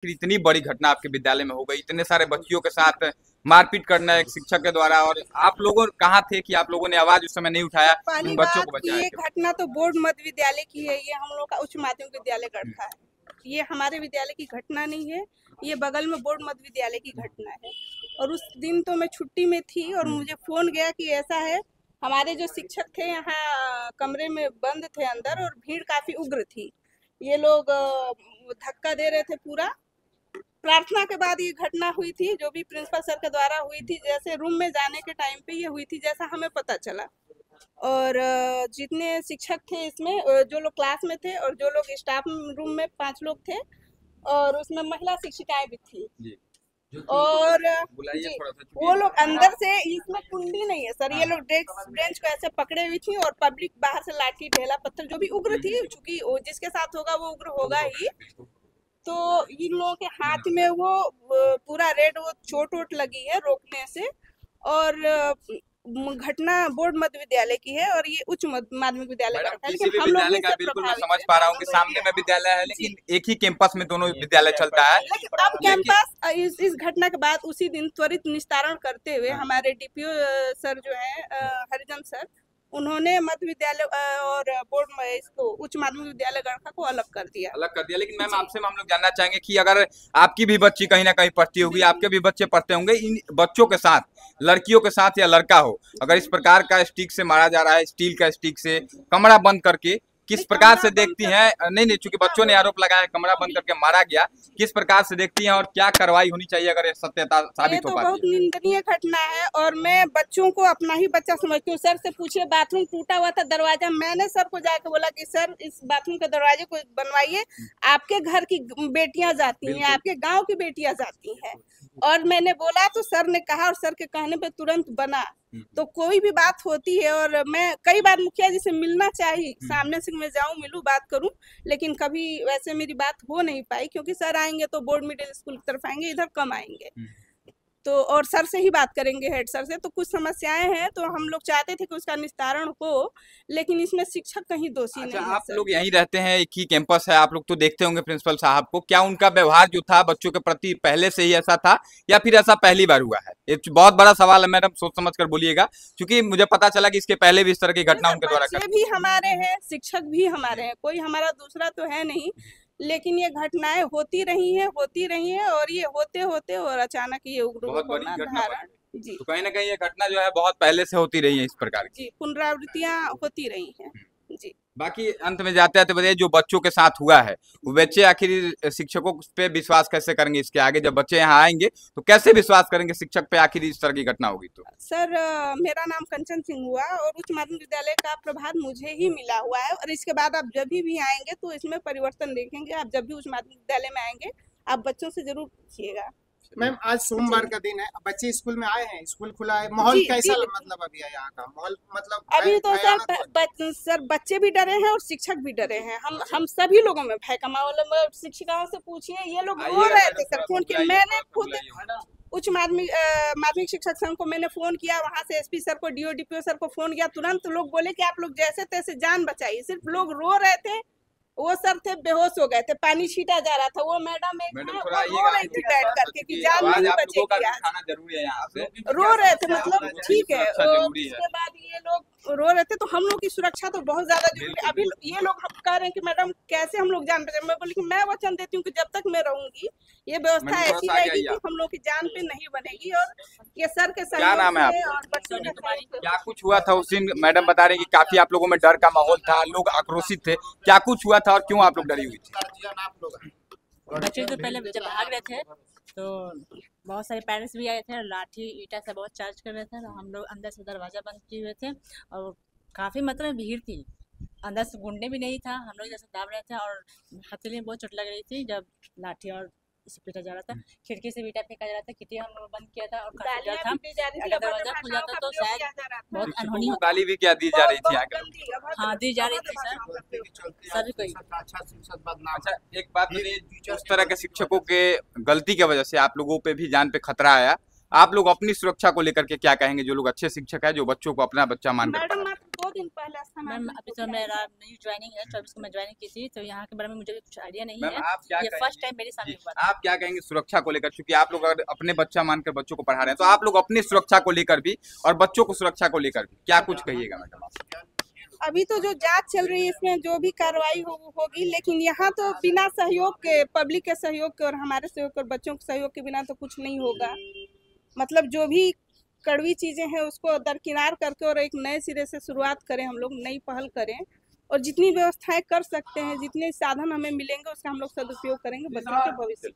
फिर इतनी बड़ी घटना आपके विद्यालय में हो गई, इतने सारे बच्चियों के साथ मारपीट करना एक शिक्षक के द्वारा, और आप लोगों कहाँ थे कि आप लोगों ने आवाज उस समय नहीं उठाया, पहली उन बच्चों को बात कि बचाया? ये घटना तो बोर्ड मध्य विद्यालय की है, ये हम लोग का उच्च माध्यमिक विद्यालय गढ़ा है। ये हमारे विद्यालय की घटना नहीं है, ये बगल में बोर्ड मध्य विद्यालय की घटना है। और उस दिन तो मैं छुट्टी में थी और मुझे फोन गया कि ऐसा है। हमारे जो शिक्षक थे यहाँ कमरे में बंद थे अंदर, और भीड़ काफी उग्र थी। ये लोग धक्का दे रहे थे पूरा। प्रार्थना के बाद ये घटना हुई थी, जो भी प्रिंसिपल सर के द्वारा हुई थी। जैसे रूम में जाने के टाइम पे ये हुई थी, जैसा हमें पता चला। और जितने शिक्षक थे इसमें, जो लोग क्लास में थे और जो लोग स्टाफ रूम में 5 लोग थे, और उसमें महिला शिक्षिकाएं भी थी। और जी, वो लोग अंदर से, इसमें कुंडी नहीं है सर, ये लोग डेस्क बेंच को ऐसे पकड़े हुई थी, और पब्लिक बाहर से लाठी ढेला पत्थर, जो भी उग्र थी, चूंकि जिसके साथ होगा वो उग्र होगा ही। तो इन लोगों के हाथ में वो पूरा रेड वो चोट वोट लगी है रोकने से। और घटना बोर्ड मध्य विद्यालय की है, और ये उच्च माध्यमिक विद्यालय का है। लेकिन हम लोग का बिल्कुल मैं समझ पा रहा हूँ कि सामने में विद्यालय है, लेकिन एक ही कैंपस में दोनों विद्यालय चलता है। लेकिन अब कैंपस इस घटना के बाद उसी दिन त्वरित निस्तारण करते हुए हमारे डीपीओ सर जो है हरिजन सर, उन्होंने मध्य विद्यालय और बोर्ड में इसको उच्च माध्यमिक विद्यालय गढ़ा को अलग कर दिया। लेकिन मैम आपसे हम लोग जानना चाहेंगे कि अगर आपकी भी बच्ची कहीं ना कहीं पढ़ती होगी, आपके भी बच्चे पढ़ते होंगे, इन बच्चों के साथ, लड़कियों के साथ या लड़का हो, अगर इस प्रकार का स्टिक से मारा जा रहा है, स्टील का स्टिक से, कमरा बंद करके, किस प्रकार से देखती हैं? नहीं, चूंकि बच्चों ने आरोप लगाया कमरा बंद करके मारा गया, किस प्रकार से देखती हैं और क्या कार्रवाई होनी चाहिए अगर ये सत्यता साबित हो पाती है? बहुत निंदनीय घटना है, और मैं बच्चों को अपना ही बच्चा समझती हूँ। सर से पूछिए, बाथरूम टूटा हुआ था दरवाजा, मैंने सर को जाके बोला कि सर इस बाथरूम के दरवाजे को बनवाइए, आपके घर की बेटियां जाती हैं, आपके गाँव की बेटियां जाती हैं। और मैंने बोला तो सर ने कहा, और सर के कहने पे तुरंत बना। तो कोई भी बात होती है, और मैं कई बार मुखिया जी से मिलना चाहिए, सामने से मैं जाऊं, मिलूं, बात करूं, लेकिन कभी वैसे मेरी बात हो नहीं पाई, क्योंकि सर आएंगे तो बोर्ड मिडिल स्कूल की तरफ आएंगे, इधर कम आएंगे। तो और सर से ही बात करेंगे, हेड सर से। तो कुछ समस्याएं हैं, तो हम लोग चाहते थे कि उसका निस्तारण हो, लेकिन इसमें शिक्षक कहीं दोषी नहीं है। आप लोग यहीं रहते हैं, एक ही कैंपस है, आप लोग तो देखते होंगे प्रिंसिपल साहब को, क्या उनका व्यवहार जो था बच्चों के प्रति पहले से ही ऐसा था, या फिर ऐसा पहली बार हुआ है? एक बहुत बड़ा सवाल है मैडम, सोच समझ कर बोलिएगा, क्योंकि मुझे पता चला कि इसके पहले भी इस तरह की घटना उनके द्वारा भी हमारे हैं, शिक्षक भी हमारे हैं, कोई हमारा दूसरा तो है नहीं। लेकिन ये घटनाएं होती रही हैं, और ये होते होते और अचानक ये उग्र होना धारण। जी, तो कहीं ना कहीं ये घटना जो है बहुत पहले से होती रही है इस प्रकार की। जी, पुनरावृत्तियां होती रही हैं। जी, बाकी अंत में जाते आते बताइए, जो बच्चों के साथ हुआ है, वो बच्चे आखिर शिक्षकों पे विश्वास कैसे करेंगे इसके आगे? जब बच्चे यहाँ आएंगे तो कैसे विश्वास करेंगे शिक्षक पे, आखिर इस तरह की घटना होगी तो? सर मेरा नाम कंचन सिंह हुआ, और उच्च माध्यमिक विद्यालय का प्रभार मुझे ही मिला हुआ है। और इसके बाद आप जब भी आएंगे तो इसमें परिवर्तन देखेंगे। आप जब भी उच्च माध्यमिक विद्यालय में आएंगे, आप बच्चों से जरूर पूछिएगा। मैम, आज सोमवार का दिन है, बच्चे स्कूल में आए हैं, स्कूल खुला है, माहौल कैसा मतलब अभी है यहाँ का माहौल? मतलब अभी तो सर बच्चे भी डरे हैं और शिक्षक भी डरे हैं। हम सभी लोगों में भय का माहौल है। शिक्षिकाओं से पूछिए, ये लोग रो रहे थे सर फोन के। मैंने खुद उच्च माध्यमिक शिक्षक संघ को मैंने फोन किया, वहाँ से एसपी सर को, डीओ डीपीओ सर को फोन किया। तुरंत लोग बोले कि आप लोग जैसे तैसे जान बचाइए। सिर्फ लोग रो रहे थे, वो सर थे बेहोश हो गए थे, पानी छीटा जा रहा था। वो मैडम रो रही थी बैठ करके कि जान नहीं बचेगी आज। रो रहे थे, मतलब ठीक है। उसके बाद ये लोग रो रहे थे, तो हम लोग की सुरक्षा तो बहुत ज्यादा जरूरी है। अभी ये लोग हम कह रहे हैं कि मैडम कैसे हम लोग जान बचाएं। मैं बोली कि मैं वचन देती हूँ कि जब तक मैं रहूंगी, ये व्यवस्था ऐसी रहेगी कि हम लोग की जान पे नहीं बनेगी। और ये सर के क्या नाम है आपका? क्या कुछ हुआ था उस दिन? मैडम बता रहे हैं कि काफी आप लोगों में डर का माहौल था, लोग आक्रोशित थे, क्या कुछ हुआ था और क्यों आप लोग डरी हुई थी? बच्चे तो पहले जब भाग रहे थे तो बहुत सारे पेरेंट्स भी आए थे, लाठी ईटा से बहुत चार्ज कर रहे थे। हम लोग अंदर से दरवाजा बंद किए हुए थे, और काफ़ी मात्रा में भीड़ थी। अंदर से गुंडे भी नहीं था, हम लोग जैसे दाब रहे थे, और हथेली में बहुत चोट लग रही थी जब लाठी और इसे पीटा जा रहा था। खिड़की से ईटा फेंका जा रहा था, खिड़की हम लोग बंद किया था, और काफी डर था अगर दरवाजा खुल जाता तो शायद बहुत अनहोनी होती। गाली भी क्या दी जा रही थी? हाँ, दी जा रही थी सर कोई। अच्छा, एक बात बताइए, उस तरह के शिक्षकों के गलती की वजह से आप लोगों पे भी जान पे खतरा आया, आप लोग अपनी सुरक्षा को लेकर के क्या कहेंगे? जो लोग अच्छे शिक्षक है, जो बच्चों को अपना बच्चा मान मैडम दिन पहले मैम स्थानांतरित अभी होके तो आए मेरा हैं। नई ज्वाइनिंग है, 24 को मैं ज्वाइनिंग की थी, तो यहाँ के बारे में मुझे कुछ आइडिया नहीं मैम है। आप क्या ये कहेंगे? फर्स्ट टाइम मेरे सामने जी, हुआ था। आप क्या कहेंगे सुरक्षा को लेकर? क्योंकि आप लोग अगर अपने बच्चा मानकर बच्चों को पढ़ा रहे हैं तो आप लोग अपनी सुरक्षा को लेकर भी और बच्चों को सुरक्षा को लेकर भी क्या कुछ कहिएगा मैडम आप? अभी तो जो जांच चल रही है इसमें जो भी कार्रवाई होगी, लेकिन यहाँ तो बिना सहयोग के, पब्लिक के सहयोग के और हमारे सहयोग के और बच्चों के सहयोग के बिना तो कुछ नहीं होगा। मतलब जो भी कड़वी चीजें हैं उसको दरकिनार करके और एक नए सिरे से शुरुआत करें, हम लोग नई पहल करें और जितनी व्यवस्थाएं कर सकते हैं, जितने साधन हमें मिलेंगे उसका हम लोग सदुपयोग करेंगे बच्चों के भविष्य